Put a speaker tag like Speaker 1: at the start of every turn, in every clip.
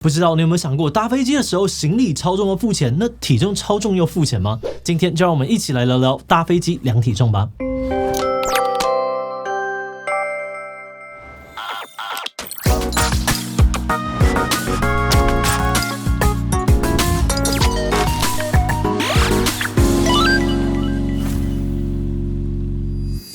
Speaker 1: 不知道你有没有想过，搭飞机的时候行李超重要付钱，那体重超重要付钱吗？今天就让我们一起来聊聊搭飞机量体重吧。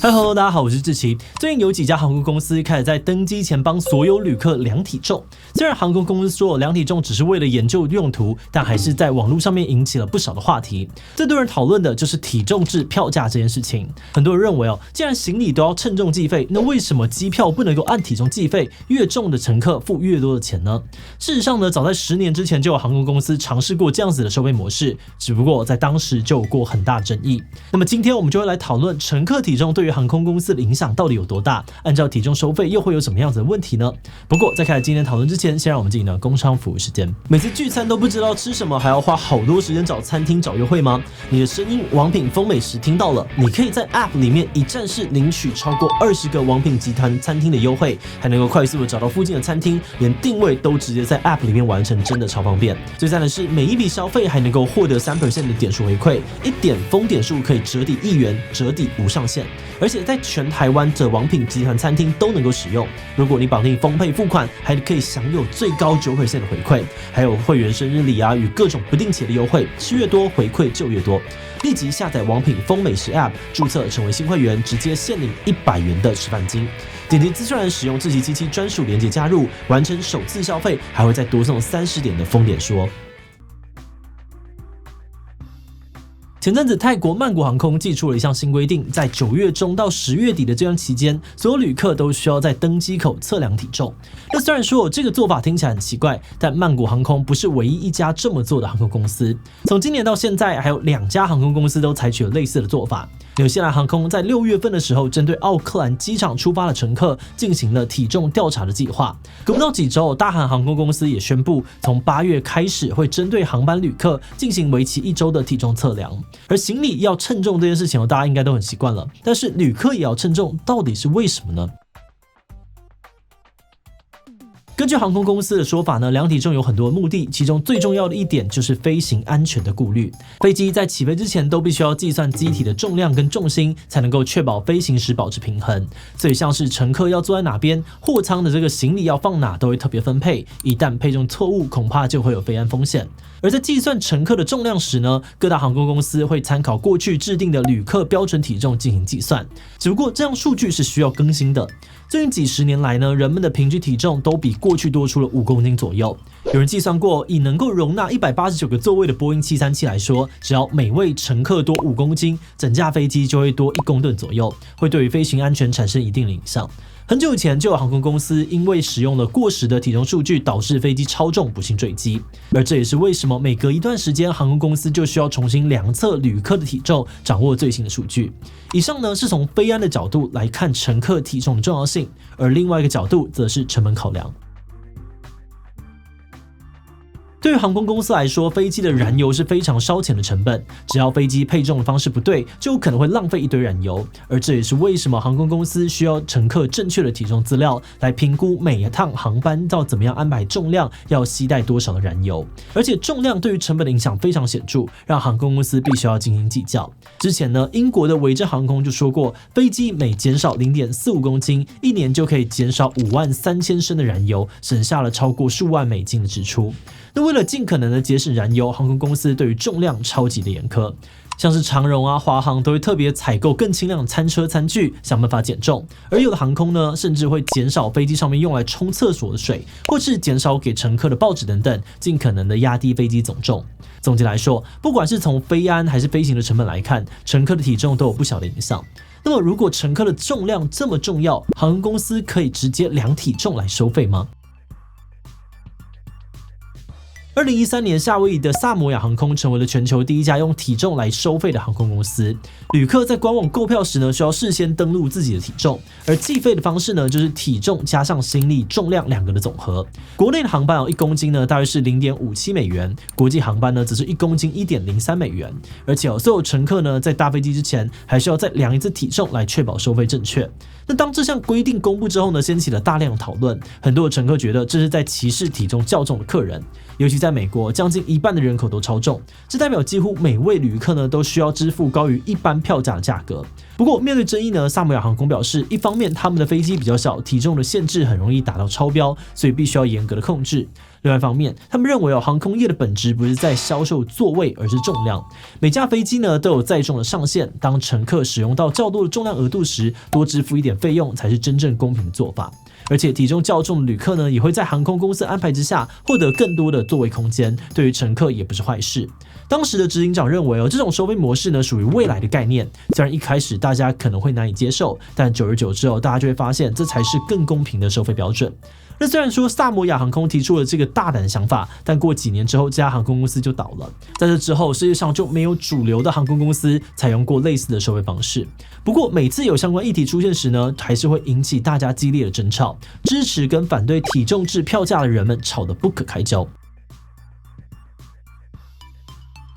Speaker 1: Hello， 大家好，我是志奇。最近有几家航空公司开始在登机前帮所有旅客量体重。虽然航空公司说量体重只是为了研究用途，但还是在网络上面引起了不少的话题。最多人讨论的就是体重制票价这件事情。很多人认为既然行李都要称重计费，那为什么机票不能够按体重计费？越重的乘客付越多的钱呢？事实上呢，早在10年之前就有航空公司尝试过这样子的收费模式，只不过在当时就有过很大争议。那么今天我们就会来讨论乘客体重对于航空公司的影响到底有多大？按照体重收费又会有什么样子的问题呢？不过在开始今天讨论之前，先让我们进行工商服务时间。每次聚餐都不知道吃什么，还要花好多时间找餐厅找优惠吗？你的声音王品丰美食听到了，你可以在 App 里面一站式领取超过20个王品集团餐厅的优惠，还能够快速的找到附近的餐厅，连定位都直接在 App 里面完成，真的超方便。最赞的是每一笔消费还能够获得 3% 的点数回馈，一点丰点数可以折抵1元，折抵无上限，而且在全台湾的王品集团餐厅都能够使用。如果你绑定丰沛付款，还可以享有最高9%的回馈，还有会员生日礼啊与各种不定期的优惠，吃越多回馈就越多。立即下载王品丰美食 App， 注册成为新会员，直接现领100元的吃饭金。点击资讯栏使用志祺77专属连结加入，完成首次消费，还会再多送30点的丰点数哦。前阵子，泰国曼谷航空祭出了一项新规定，在9月中到10月底的这段期间，所有旅客都需要在登机口测量体重。那虽然说这个做法听起来很奇怪，但曼谷航空不是唯一一家这么做的航空公司。从今年到现在，还有2家航空公司都采取了类似的做法。纽西兰航空在6月份的时候，针对奥克兰机场出发的乘客进行了体重调查的计划。隔不到几周，大韩航空公司也宣布，从8月开始会针对航班旅客进行为期1周的体重测量。而行李要称重这件事情，大家应该都很习惯了，但是旅客也要称重，到底是为什么呢？根据航空公司的说法呢，量体重有很多目的，其中最重要的一点就是飞行安全的顾虑。飞机在起飞之前都必须要计算机体的重量跟重心，才能够确保飞行时保持平衡。所以像是乘客要坐在哪边，货舱的这个行李要放哪，都会特别分配。一旦配重错误，恐怕就会有飞安风险。而在计算乘客的重量时呢，各大航空公司会参考过去制定的旅客标准体重进行计算。只不过这样数据是需要更新的。最近几十年来呢，人们的平均体重都比过去多出了5公斤左右。有人计算过，以能够容纳189个座位的波音737来说，只要每位乘客多5公斤，整架飞机就会多1公吨左右，会对于飞行安全产生一定的影响。很久以前就有航空公司因为使用了过时的体重数据，导致飞机超重不幸坠机。而这也是为什么每隔一段时间，航空公司就需要重新量测旅客的体重，掌握最新的数据。以上呢是从飞安的角度来看乘客体重的重要性，而另外一个角度则是成本考量。对于航空公司来说，飞机的燃油是非常烧钱的成本，只要飞机配重的方式不对，就有可能会浪费一堆燃油。而这也是为什么航空公司需要乘客正确的体重资料，来评估每一趟航班要怎么样安排重量，要携带多少的燃油。而且重量对于成本的影响非常显著，让航空公司必须要进行计较。之前呢，英国的维珍航空就说过，飞机每减少 0.45 公斤，1年就可以减少53000升的燃油，省下了超过数万美金的支出。那为了尽可能的节省燃油，航空公司对于重量超级的严苛，像是长荣啊、华航都会特别采购更轻量的餐车餐具，想办法减重。而有的航空呢，甚至会减少飞机上面用来冲厕所的水，或是减少给乘客的报纸等等，尽可能的压低飞机总重。总结来说，不管是从飞安还是飞行的成本来看，乘客的体重都有不小的影响。那么如果乘客的重量这么重要，航空公司可以直接量体重来收费吗？ 2013年，夏威夷的萨摩亚航空成为了全球第一家用体重来收费的航空公司。旅客在官网购票时呢，需要事先登录自己的体重，而计费的方式呢，就是体重加上行李重量两个的总和。国内的航班1公斤呢，大约是0.57美元，国际航班呢，则是1公斤1.03美元。而且所有乘客呢，在搭飞机之前，还需要再量一次体重来确保收费正确。那当这项规定公布之后呢，掀起了大量讨论。很多的乘客觉得这是在歧视体重较重的客人，尤其在美国，将近1半的人口都超重，这代表几乎每位旅客呢都需要支付高于一般票价的价格。不过面对争议呢，萨摩亚航空表示，一方面他们的飞机比较小，体重的限制很容易达到超标，所以必须要严格的控制。另外一方面，他们认为航空业的本质不是在销售座位，而是重量。每架飞机呢都有载重的上限，当乘客使用到较多的重量额度时，多支付一点费用才是真正公平的做法。而且体重较重的旅客呢，也会在航空公司安排之下获得更多的座位空间，对于乘客也不是坏事。当时的执行长认为这种收费模式呢属于未来的概念，虽然一开始大家可能会难以接受，但久而久之大家就会发现这才是更公平的收费标准。那虽然说萨摩亚航空提出了这个大胆的想法，但过几年之后，这家航空公司就倒了。在这之后，世界上就没有主流的航空公司采用过类似的收费方式。不过，每次有相关议题出现时呢，还是会引起大家激烈的争吵，支持跟反对体重制票价的人们吵得不可开交。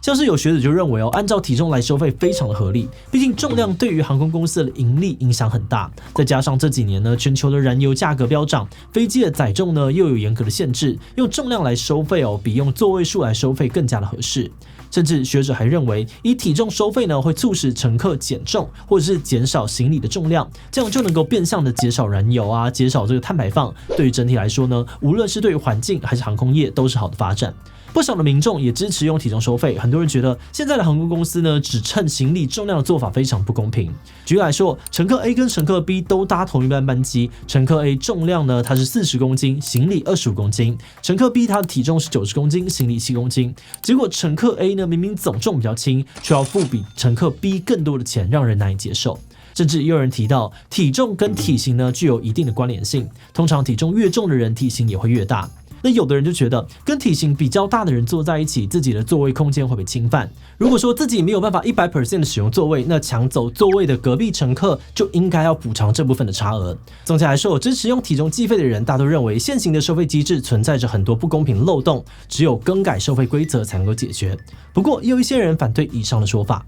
Speaker 1: 像是有学者就认为按照体重来收费非常的合理，毕竟重量对于航空公司的盈利影响很大，再加上这几年呢，全球的燃油价格飙涨，飞机的载重呢又有严格的限制，用重量来收费比用座位数来收费更加的合适。甚至学者还认为，以体重收费呢，会促使乘客减重，或者是减少行李的重量，这样就能够变相的减少燃油减少这个碳排放。对于整体来说呢，无论是对于环境还是航空业都是好的发展。不少的民众也支持用体重收费，很多人觉得现在的航空公司呢，只称行李重量的做法非常不公平。举例来说，乘客 A 跟乘客 B 都搭同一班班机，乘客 A 重量呢它是40公斤，行李25公斤，乘客 B 他的体重是90公斤，行李7公斤。结果乘客 A 呢明明总重比较轻，却要付比乘客 B 更多的钱，让人难以接受。甚至也有人提到，体重跟体型呢具有一定的关联性，通常体重越重的人，体型也会越大。那有的人就觉得跟体型比较大的人坐在一起，自己的座位空间会被侵犯。如果说自己没有办法100% 的使用座位，那抢走座位的隔壁乘客就应该要补偿这部分的差额。总体来说，支持用体重计费的人大都认为现行的收费机制存在着很多不公平漏洞，只有更改收费规则才能够解决。不过也有一些人反对以上的说法。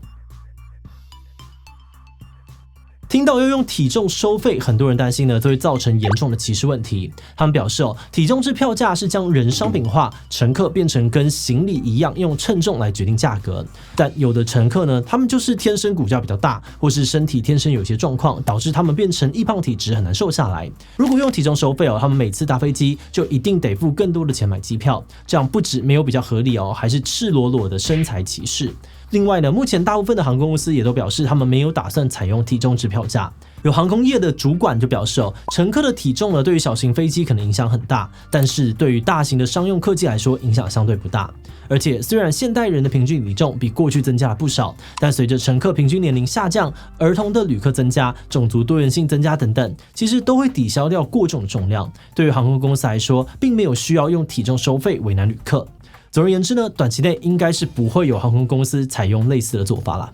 Speaker 1: 听到要用体重收费，很多人担心呢，都会造成严重的歧视问题。他们表示体重制票价是将人商品化，乘客变成跟行李一样用称重来决定价格。但有的乘客呢，他们就是天生骨架比较大，或是身体天生有些状况，导致他们变成易胖体质，很难瘦下来。如果用体重收费他们每次搭飞机就一定得付更多的钱买机票，这样不止没有比较合理还是赤裸裸的身材歧视。另外呢，目前大部分的航空公司也都表示，他们没有打算采用体重制票价。有航空业的主管就表示乘客的体重呢，对于小型飞机可能影响很大，但是对于大型的商用客机来说，影响相对不大。而且虽然现代人的平均体重比过去增加了不少，但随着乘客平均年龄下降，儿童的旅客增加，种族多元性增加等等，其实都会抵消掉过重的重量。对于航空公司来说，并没有需要用体重收费为难旅客。总而言之呢，短期内应该是不会有航空公司采用类似的做法啦。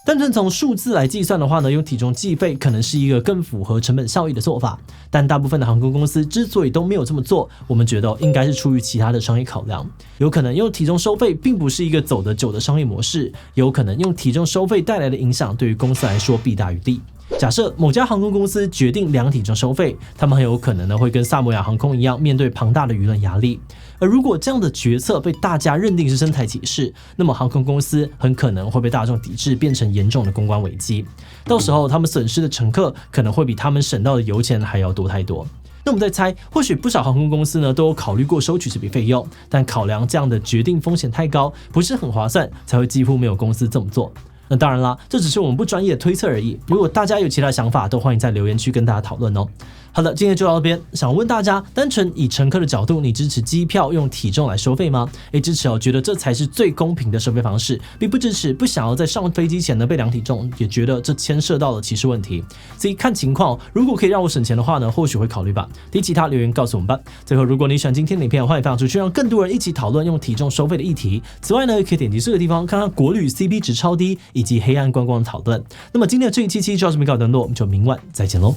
Speaker 1: 单纯从数字来计算的话呢，用体重计费可能是一个更符合成本效益的做法，但大部分的航空公司之所以都没有这么做，我们觉得应该是出于其他的商业考量。有可能用体重收费并不是一个走得久的商业模式，有可能用体重收费带来的影响对于公司来说弊大于利。假设某家航空公司决定量体重收费，他们很有可能呢会跟萨摩亚航空一样面对庞大的舆论压力。而如果这样的决策被大家认定是身材歧视，那么航空公司很可能会被大众抵制，变成严重的公关危机。到时候他们损失的乘客可能会比他们省到的油钱还要多太多。那我们再猜，或许不少航空公司呢都有考虑过收取这笔费用，但考量这样的决定风险太高，不是很划算，才会几乎没有公司这么做。那当然啦，这只是我们不专业的推测而已。如果大家有其他想法，都欢迎在留言区跟大家讨论哦。好的，今天就到这边。想问大家，单纯以乘客的角度，你支持机票用体重来收费吗？支持哦，觉得这才是最公平的收费方式，并不支持不想要在上飞机前呢被量体重，也觉得这牵涉到了歧视问题。所以看情况，如果可以让我省钱的话呢，或许会考虑吧。听其他留言告诉我们吧。最后，如果你喜欢今天的影片，欢迎分享出去，让更多人一起讨论用体重收费的议题。此外呢，可以点击这个地方看看国旅 CP 值超低以及黑暗观光的讨论。那么今天的这一期就到这边告一段落，我们就明晚再见喽。